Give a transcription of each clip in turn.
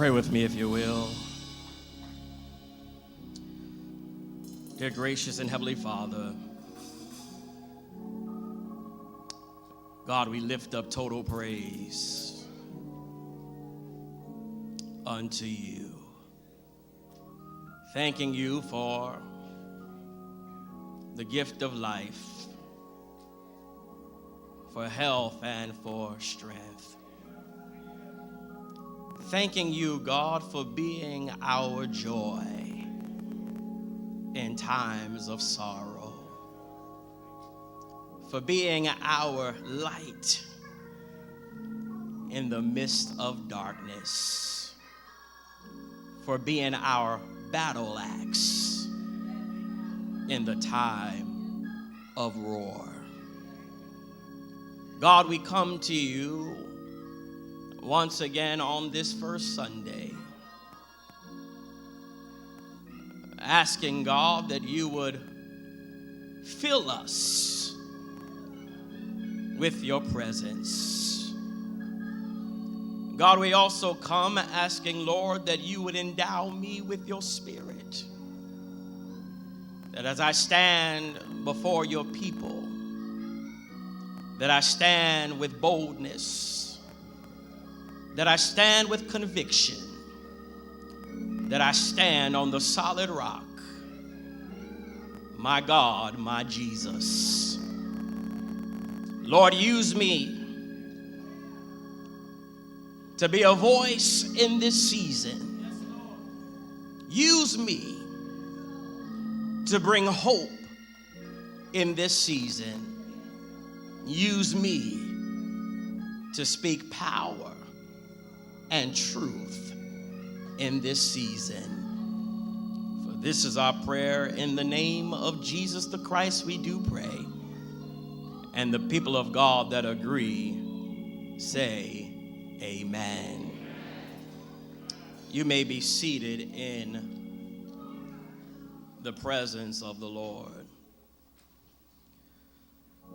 Pray with me if you will. Dear gracious and heavenly Father, God, we lift up total praise unto you. Thanking you for the gift of life, for health and for strength. Thanking you, God, for being our joy in times of sorrow, for being our light in the midst of darkness, for being our battle axe in the time of roar. God, we come to you once again on this first Sunday, asking God that you would fill us with your presence. God, we also come asking, Lord, that you would endow me with your spirit, that as I stand before your people, that I stand with boldness, that I stand with conviction, that I stand on the solid rock, my God, my Jesus. Lord, use me to be a voice in this season. Use me to bring hope in this season. Use me to speak power and truth in this season. For this is our prayer in the name of Jesus the Christ we do pray. And the people of God that agree say amen. You may be seated in the presence of the Lord.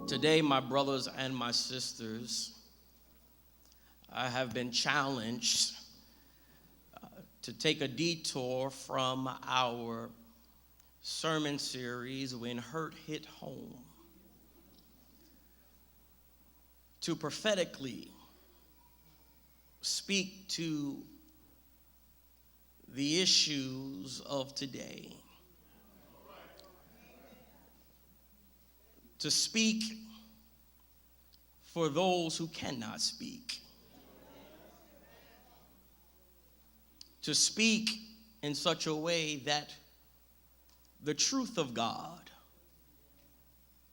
Today, my brothers and my sisters, I have been challenged to take a detour from our sermon series, When Hurt Hit Home, to prophetically speak to the issues of today, to speak for those who cannot speak, to speak in such a way that the truth of God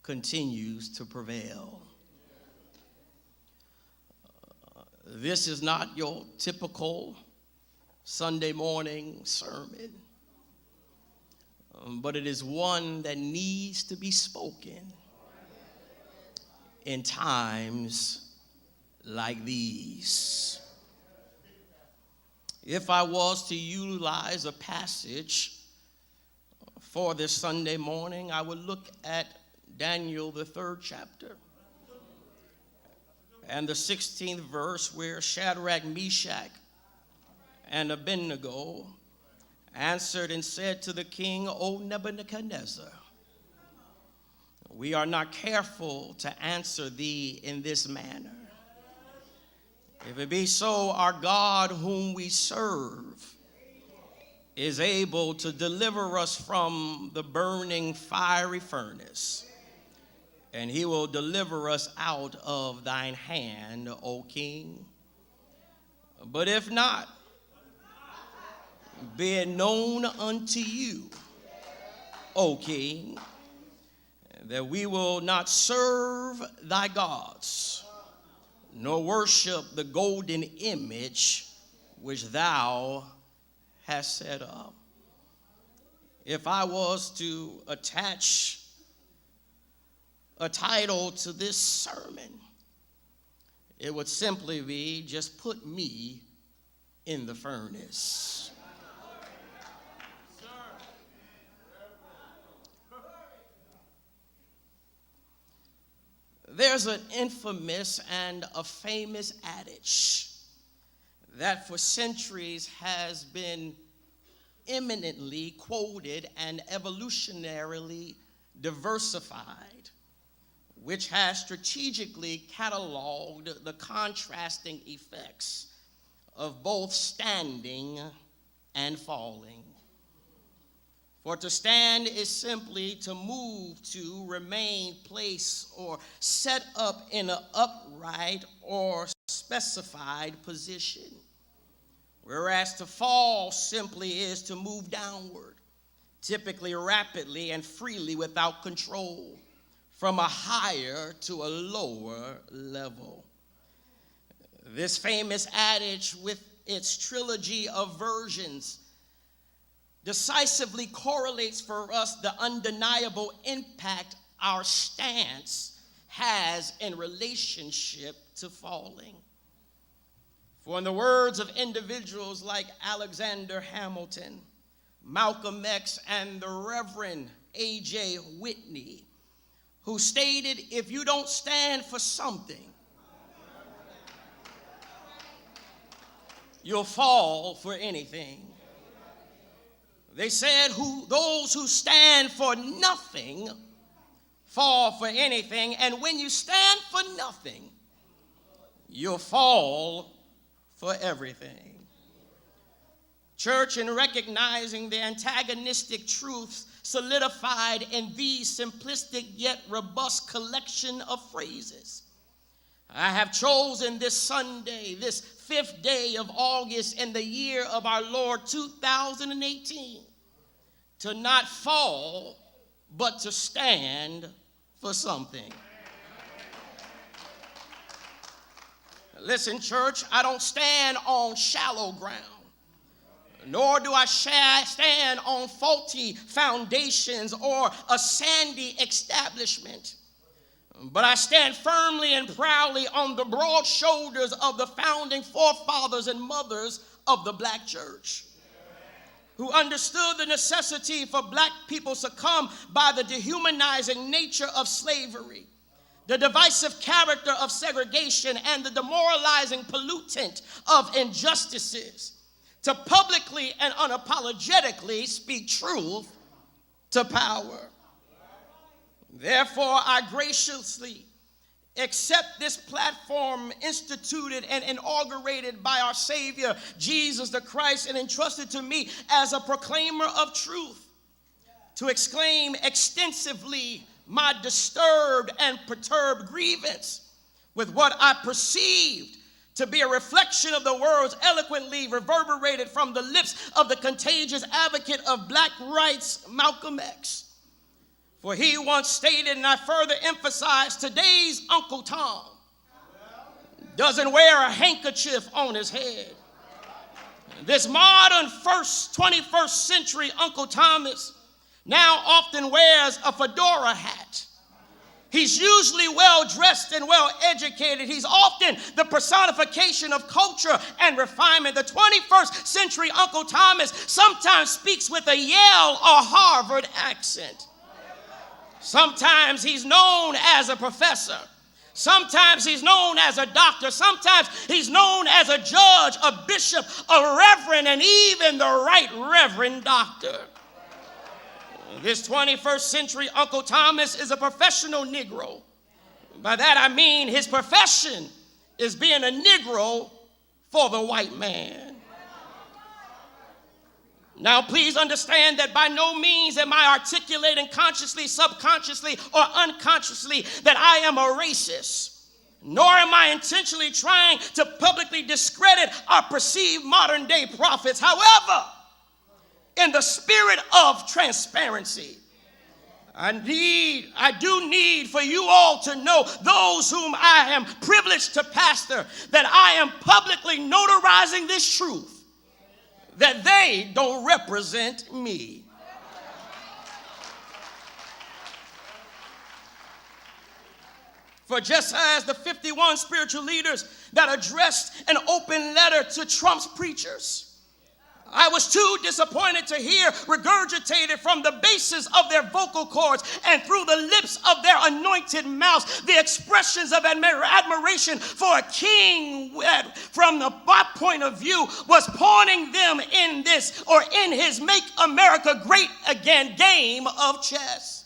continues to prevail. This is not your typical Sunday morning sermon, but it is one that needs to be spoken in times like these. If I was to utilize a passage for this Sunday morning, I would look at Daniel, the 3rd chapter, and the 16th verse, where Shadrach, Meshach, and Abednego answered and said to the king, O Nebuchadnezzar, we are not careful to answer thee in this manner. If it be so, our God whom we serve is able to deliver us from the burning fiery furnace, and he will deliver us out of thine hand, O king. But if not, be it known unto you, O king, that we will not serve thy gods, nor worship the golden image which thou hast set up. If I was to attach a title to this sermon, it would simply be, just put me in the furnace. There's an infamous and a famous adage that for centuries has been eminently quoted and evolutionarily diversified, which has strategically cataloged the contrasting effects of both standing and falling. For to stand is simply to move, to remain, place, or set up in an upright or specified position. Whereas to fall simply is to move downward, typically rapidly and freely without control, from a higher to a lower level. This famous adage, with its trilogy of versions, decisively correlates for us the undeniable impact our stance has in relationship to falling. For in the words of individuals like Alexander Hamilton, Malcolm X, and the Reverend A.J. Whitney, who stated, if you don't stand for something, you'll fall for anything. They said, those who stand for nothing fall for anything, and when you stand for nothing, you'll fall for everything. Church, in recognizing the antagonistic truths solidified in these simplistic yet robust collection of phrases, I have chosen this Sunday, this 5th day of August in the year of our Lord 2018, to not fall, but to stand for something. Listen, church, I don't stand on shallow ground, nor do I stand on faulty foundations or a sandy establishment. But I stand firmly and proudly on the broad shoulders of the founding forefathers and mothers of the black church, who understood the necessity for black people succumb by the dehumanizing nature of slavery, the divisive character of segregation, and the demoralizing pollutant of injustices, to publicly and unapologetically speak truth to power. Therefore, I graciously accept this platform instituted and inaugurated by our Savior, Jesus the Christ, and entrusted to me as a proclaimer of truth, to exclaim extensively my disturbed and perturbed grievance with what I perceived to be a reflection of the words eloquently reverberated from the lips of the contagious advocate of black rights, Malcolm X. For he once stated, and I further emphasize, today's Uncle Tom doesn't wear a handkerchief on his head. This modern 21st century Uncle Thomas now often wears a fedora hat. He's usually well-dressed and well-educated. He's often the personification of culture and refinement. The 21st century Uncle Thomas sometimes speaks with a Yale or Harvard accent. Sometimes he's known as a professor. Sometimes he's known as a doctor. Sometimes he's known as a judge, a bishop, a reverend, and even the right reverend doctor. This 21st century Uncle Thomas is a professional Negro. By that I mean his profession is being a Negro for the white man. Now, please understand that by no means am I articulating consciously, subconsciously, or unconsciously that I am a racist, nor am I intentionally trying to publicly discredit our perceived modern-day prophets. However, in the spirit of transparency, I do need for you all to know, those whom I am privileged to pastor, that I am publicly notarizing this truth, that they don't represent me. For just as the 51 spiritual leaders that addressed an open letter to Trump's preachers I was too disappointed to hear regurgitated from the bases of their vocal cords and through the lips of their anointed mouths the expressions of admiration for a king that, from my point of view, was pointing them in this or in his Make America Great Again game of chess.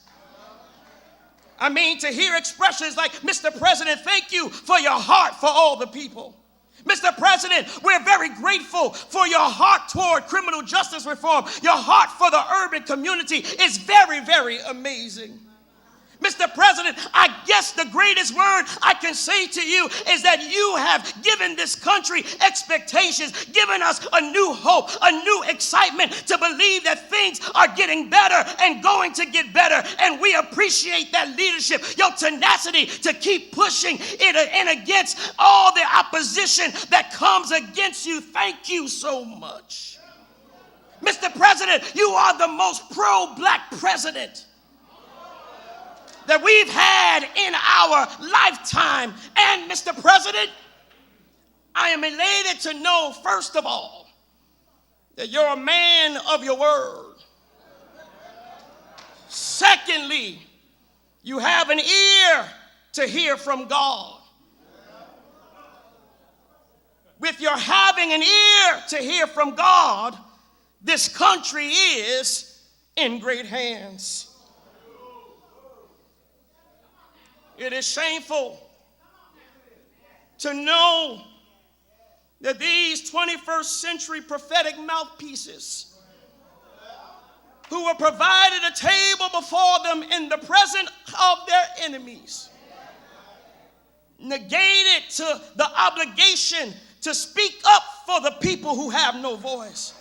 I mean, to hear expressions like, Mr. President, thank you for your heart for all the people. Mr. President, we're very grateful for your heart toward criminal justice reform. Your heart for the urban community is very, very amazing. Mr. President, I guess the greatest word I can say to you is that you have given this country expectations, given us a new hope, a new excitement to believe that things are getting better and going to get better. And we appreciate that leadership, your tenacity to keep pushing it and against all the opposition that comes against you. Thank you so much. Mr. President, you are the most pro-black president that we've had in our lifetime. And Mr. President, I am elated to know, first of all, that you're a man of your word. Secondly, you have an ear to hear from God. With your having an ear to hear from God, this country is in great hands. It is shameful to know that these 21st century prophetic mouthpieces who were provided a table before them in the presence of their enemies negated to the obligation to speak up for the people who have no voice.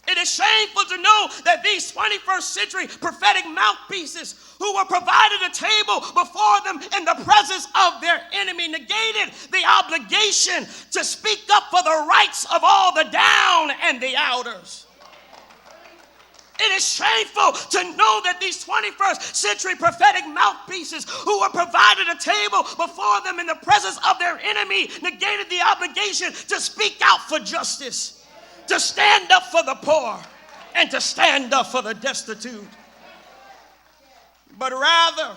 It is shameful to know that these 21st century prophetic mouthpieces who were provided a table before them in the presence of their enemy negated the obligation to speak up for the rights of all the down and the outers. It is shameful to know that these 21st century prophetic mouthpieces who were provided a table before them in the presence of their enemy negated the obligation to speak out for justice, to stand up for the poor, and to stand up for the destitute, but rather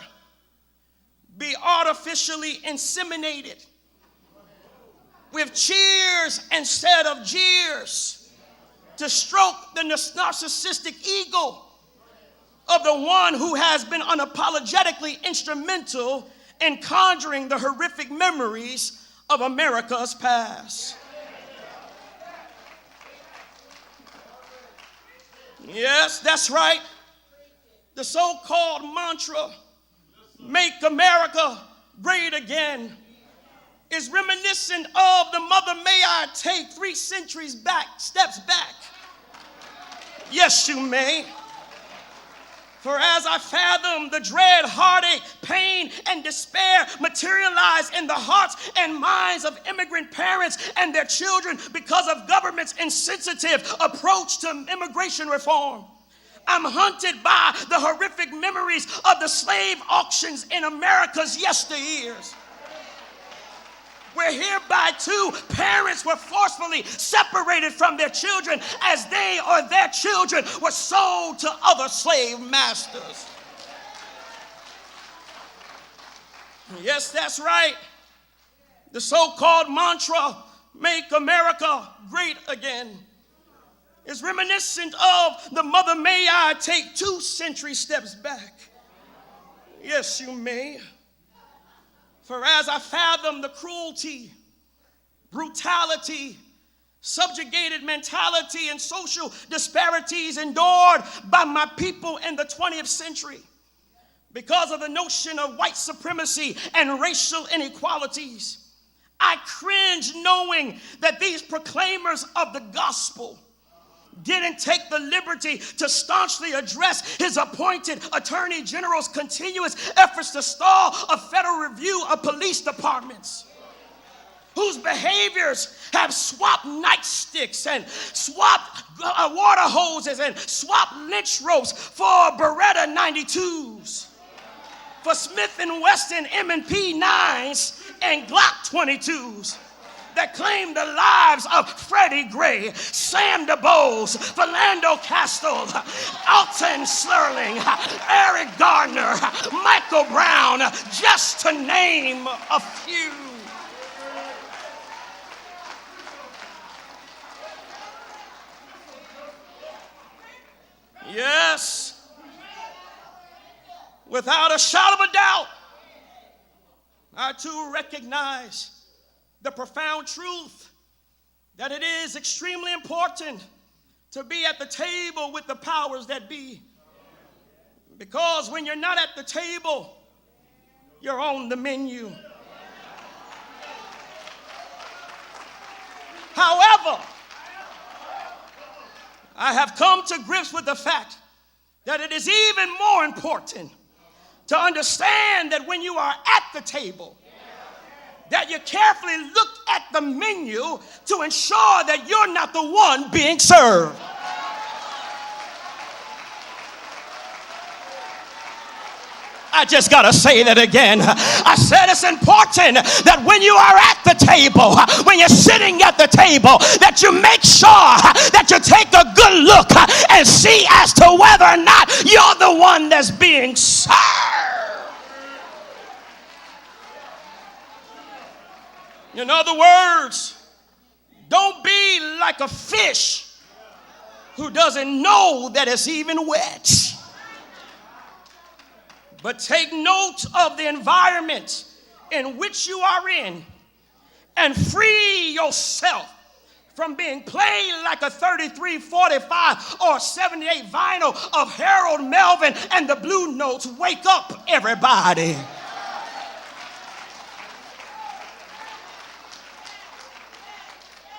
be artificially inseminated with cheers instead of jeers to stroke the narcissistic ego of the one who has been unapologetically instrumental in conjuring the horrific memories of America's past. Yes, that's right. The so-called mantra, Make America Great Again, is reminiscent of the Mother May I Take 3 centuries back, steps back. Yes, you may. For as I fathom the dread, heartache, pain, and despair materialize in the hearts and minds of immigrant parents and their children because of government's insensitive approach to immigration reform, I'm haunted by the horrific memories of the slave auctions in America's yesteryears, where hereby too parents were forcefully separated from their children as they or their children were sold to other slave masters. Yes, that's right. The so-called mantra, Make America Great Again, is reminiscent of the Mother May I Take 2 century steps back. Yes, you may. For as I fathom the cruelty, brutality, subjugated mentality, and social disparities endured by my people in the 20th century because of the notion of white supremacy and racial inequalities, I cringe knowing that these proclaimers of the gospel didn't take the liberty to staunchly address his appointed attorney general's continuous efforts to stall a federal review of police departments whose behaviors have swapped nightsticks and swapped water hoses and swapped lynch ropes for Beretta 92s, for Smith & Wesson M&P 9s and Glock 22s. that claimed the lives of Freddie Gray, Sam DuBose, Philando Castile, Alton Sterling, Eric Gardner, Michael Brown, just to name a few. Yes, without a shadow of a doubt, I too recognize the profound truth that it is extremely important to be at the table with the powers that be. Because when you're not at the table, you're on the menu. However, I have come to grips with the fact that it is even more important to understand that when you are at the table, that you carefully look at the menu to ensure that you're not the one being served. I just got to say that again. I said it's important that when you are at the table, when you're sitting at the table, that you make sure that you take a good look and see as to whether or not you're the one that's being served. In other words, don't be like a fish who doesn't know that it's even wet. But take note of the environment in which you are in and free yourself from being played like a 33, 45, or 78 vinyl of Harold Melvin and the Blue Notes. Wake up, everybody.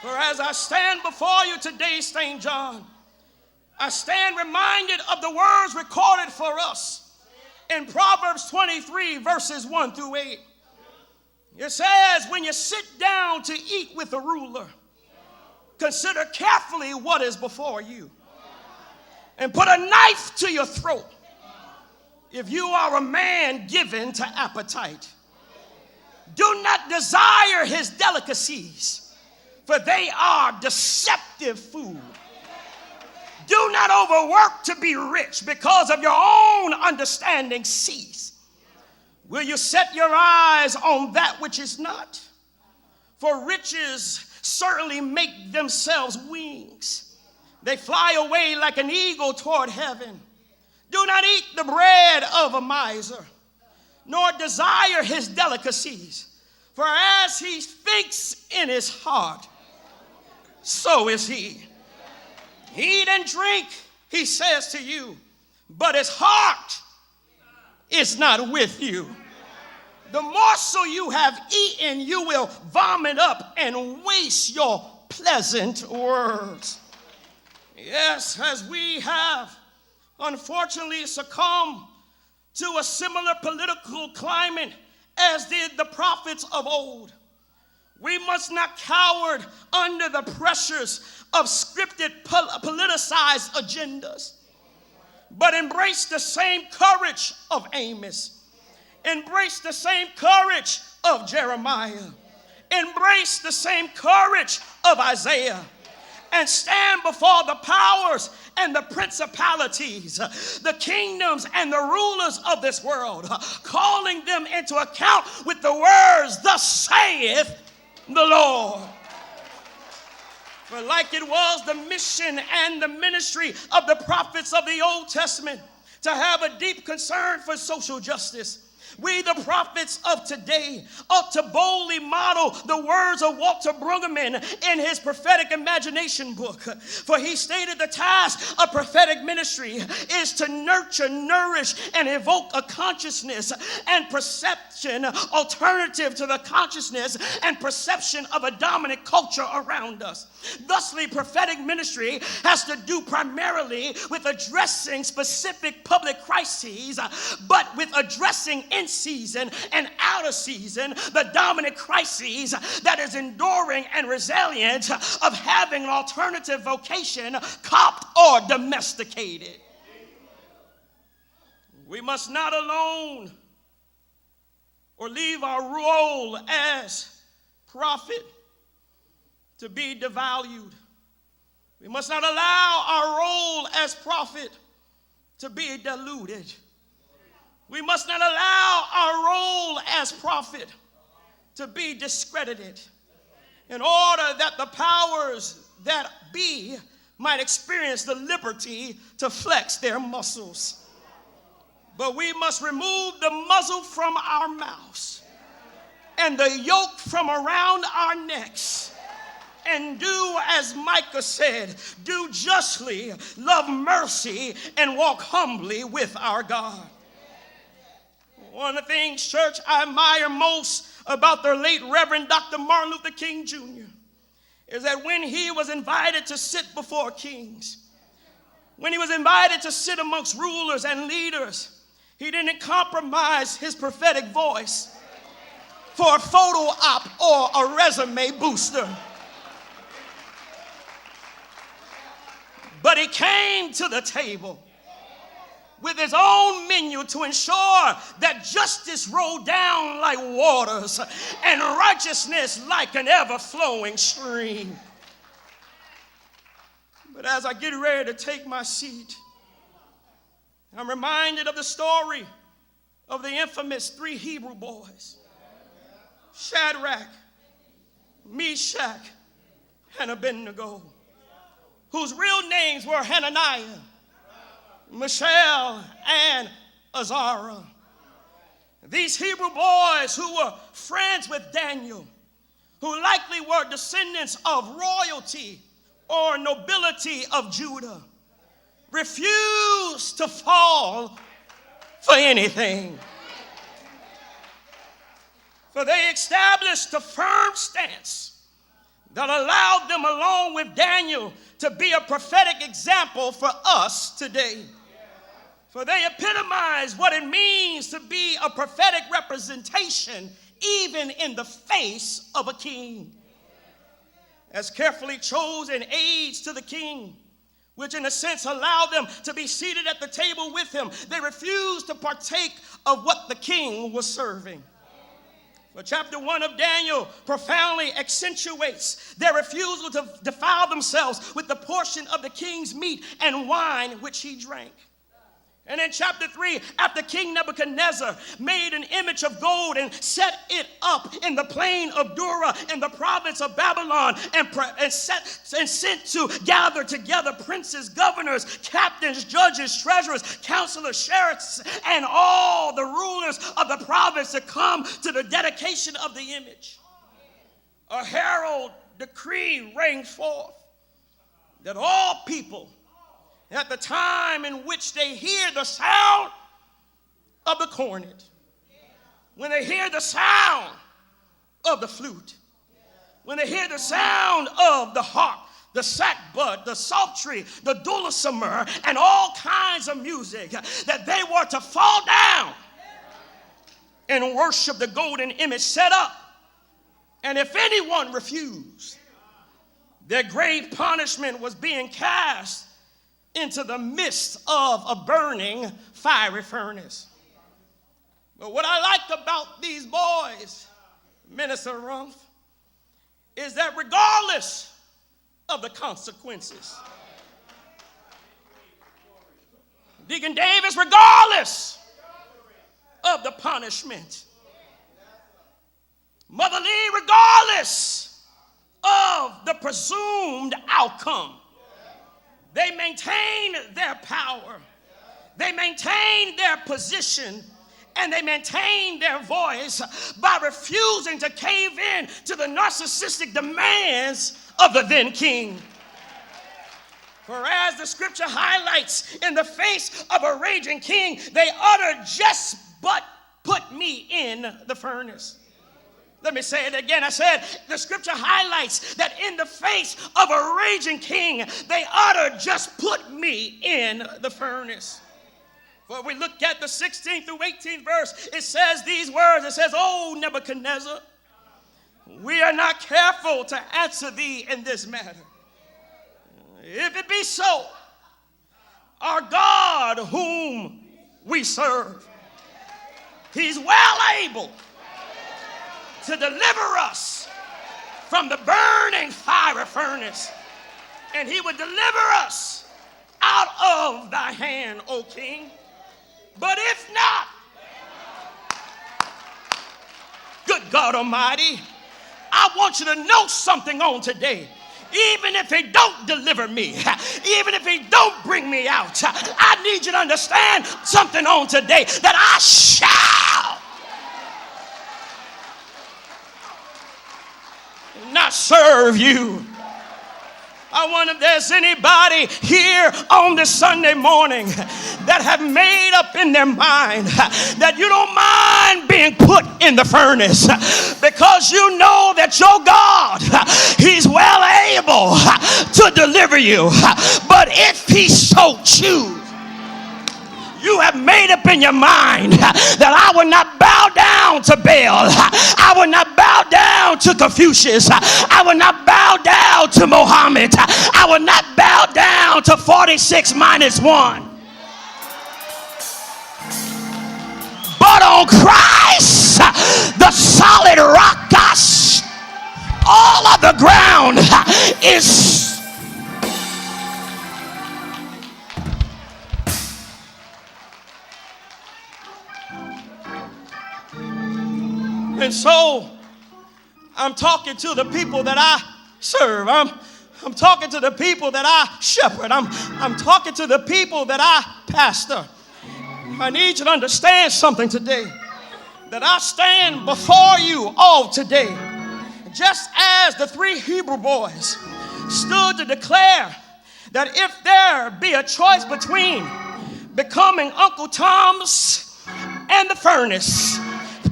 For as I stand before you today, St. John, I stand reminded of the words recorded for us in Proverbs 23, verses 1 through 8. It says, when you sit down to eat with a ruler, consider carefully what is before you, and put a knife to your throat if you are a man given to appetite. Do not desire his delicacies, for they are deceptive food. Do not overwork to be rich, because of your own understanding cease. Will you set your eyes on that which is not? For riches certainly make themselves wings. They fly away like an eagle toward heaven. Do not eat the bread of a miser, nor desire his delicacies. For as he thinks in his heart, so is he. Eat and drink, he says to you, but his heart is not with you. The morsel you have eaten, you will vomit up and waste your pleasant words. Yes, as we have unfortunately succumbed to a similar political climate as did the prophets of old, we must not cower under the pressures of scripted, politicized agendas, but embrace the same courage of Amos, embrace the same courage of Jeremiah, embrace the same courage of Isaiah, and stand before the powers and the principalities, the kingdoms and the rulers of this world, calling them into account with the words, thus saith the Lord. For like it was the mission and the ministry of the prophets of the Old Testament to have a deep concern for social justice, we, the prophets of today, ought to boldly model the words of Walter Brueggemann in his prophetic imagination book. For he stated the task of prophetic ministry is to nurture, nourish, and evoke a consciousness and perception alternative to the consciousness and perception of a dominant culture around us. Thusly, prophetic ministry has to do primarily with addressing specific public crises, but with addressing in season and out of season the dominant crises that is enduring and resilient of having an alternative vocation copped or domesticated. We must not alone or leave our role as prophet to be devalued. We must not allow our role as prophet to be diluted. We must not allow our role as prophet to be discredited in order that the powers that be might experience the liberty to flex their muscles. But we must remove the muzzle from our mouths and the yoke from around our necks and do as Micah said, do justly, love mercy, and walk humbly with our God. One of the things, church, I admire most about the late Reverend Dr. Martin Luther King Jr. is that when he was invited to sit before kings, when he was invited to sit amongst rulers and leaders, he didn't compromise his prophetic voice for a photo op or a resume booster. But he came to the table with his own menu to ensure that justice rolled down like waters and righteousness like an ever-flowing stream. But as I get ready to take my seat, I'm reminded of the story of the infamous 3 Hebrew boys, Shadrach, Meshach, and Abednego, whose real names were Hananiah, Mishael, and Azariah. These Hebrew boys who were friends with Daniel, who likely were descendants of royalty or nobility of Judah, refused to fall for anything. For they established a firm stance that allowed them, along with Daniel, to be a prophetic example for us today. For they epitomize what it means to be a prophetic representation, even in the face of a king. As carefully chosen aides to the king, which in a sense allowed them to be seated at the table with him, they refused to partake of what the king was serving. But chapter 1 of Daniel profoundly accentuates their refusal to defile themselves with the portion of the king's meat and wine which he drank. And in chapter 3, after King Nebuchadnezzar made an image of gold and set it up in the plain of Dura in the province of Babylon and sent to gather together princes, governors, captains, judges, treasurers, counselors, sheriffs, and all the rulers of the province to come to the dedication of the image, a herald decree rang forth that all people, at the time in which they hear the sound of the cornet, when they hear the sound of the flute, when they hear the sound of the harp, the sackbut, the psaltery, the dulcimer, and all kinds of music, that they were to fall down and worship the golden image set up. And if anyone refused, their grave punishment was being cast into the midst of a burning fiery furnace. But what I like about these boys, Minister Rumpf, is that regardless of the consequences, Deacon Davis, regardless of the punishment, Mother Lee, regardless of the presumed outcome, they maintain their power, they maintain their position, and they maintain their voice by refusing to cave in to the narcissistic demands of the then king. For as the scripture highlights, in the face of a raging king, they uttered, "Just but put me in the furnace." Let me say it again. I said the scripture highlights that in the face of a raging king, they uttered, "Just put me in the furnace." For we look at the 16th through 18th verse, it says these words. It says, "O Nebuchadnezzar, we are not careful to answer thee in this matter. If it be so, our God whom we serve, he's well able to deliver us from the burning fiery furnace, and he would deliver us out of thy hand, O King. But if not, good God Almighty, I want you to know something on today. Even if he don't deliver me, even if he don't bring me out, I need you to understand something on today, that I shall not serve you. I wonder if there's anybody here on this Sunday morning that have made up in their mind that you don't mind being put in the furnace, because you know that your God, he's well able to deliver you. But if he so choose, you have made up in your mind that I will not bow down to Baal. I will not bow down to Confucius. I will not bow down to Mohammed. I will not bow down to 46 minus 1. But on Christ, the solid rock, all of the ground is. And so I'm talking to the people that I serve. I'm talking to the people that I shepherd. I'm talking to the people that I pastor. I need you to understand something today, that I stand before you all today just as the 3 Hebrew boys stood to declare that if there be a choice between becoming Uncle Tom's and the furnace,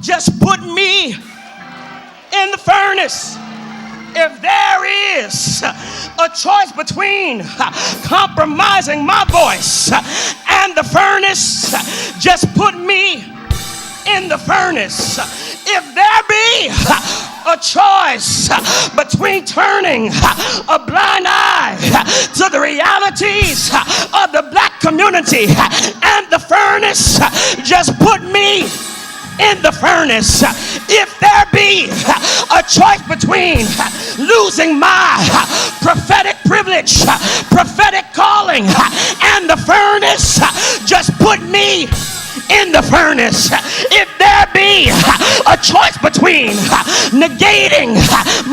just put me in the furnace. If there is a choice between compromising my voice and the furnace, just put me in the furnace. If there be a choice between turning a blind eye to the realities of the black community and the furnace, just put me in the furnace. If there be a choice between losing my prophetic privilege, prophetic calling, and the furnace, just put me in the furnace. If there be a choice between negating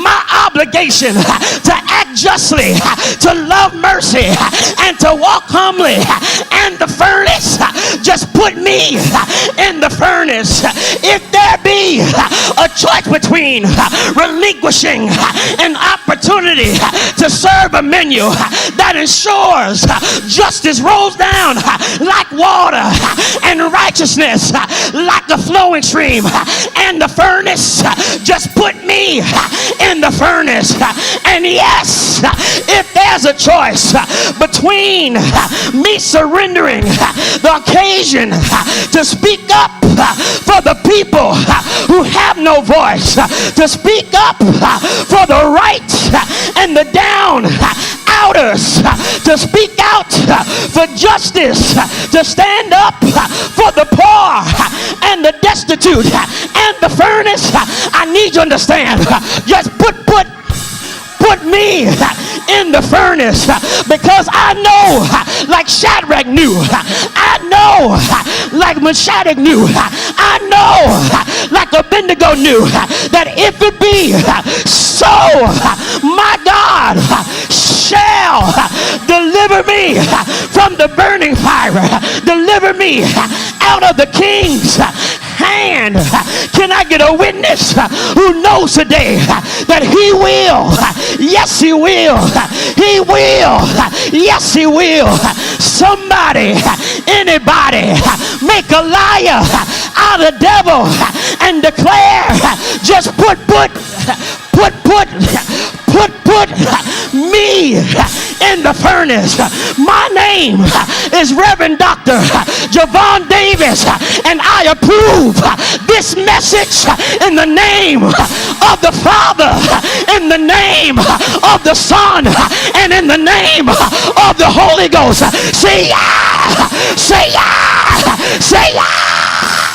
my obligation to act justly, to love mercy, and to walk humbly, and the furnace, just put me in the furnace. If there be a choice between relinquishing an opportunity to serve a menu that ensures justice rolls down like water and righteousness like a flowing stream, and the furnace, just put me in the furnace. And yes, if there's a choice between me surrendering the occasion to speak up for the people who have no voice, to speak up for the right and the down outers, to speak out for justice, to stand up for the poor and the destitute, and the furnace, I need you to understand, just put me in the furnace, because I know, like Shadrach knew, I know, like Meshach knew, I know, like Abednego knew, that if it be so, my God shall deliver me from the burning fire, deliver me out of the king's hand. Can I get a witness who knows today that he will? Yes, he will. He will. Yes, he will. Somebody, anybody, make a liar out of the devil and declare, just put me in the furnace. My name is Reverend Dr. Javon Davis, and I approve this message in the name of the Father, in the name of the Son, and in the name of the Holy Ghost. Say yeah! Say yeah! Say yeah!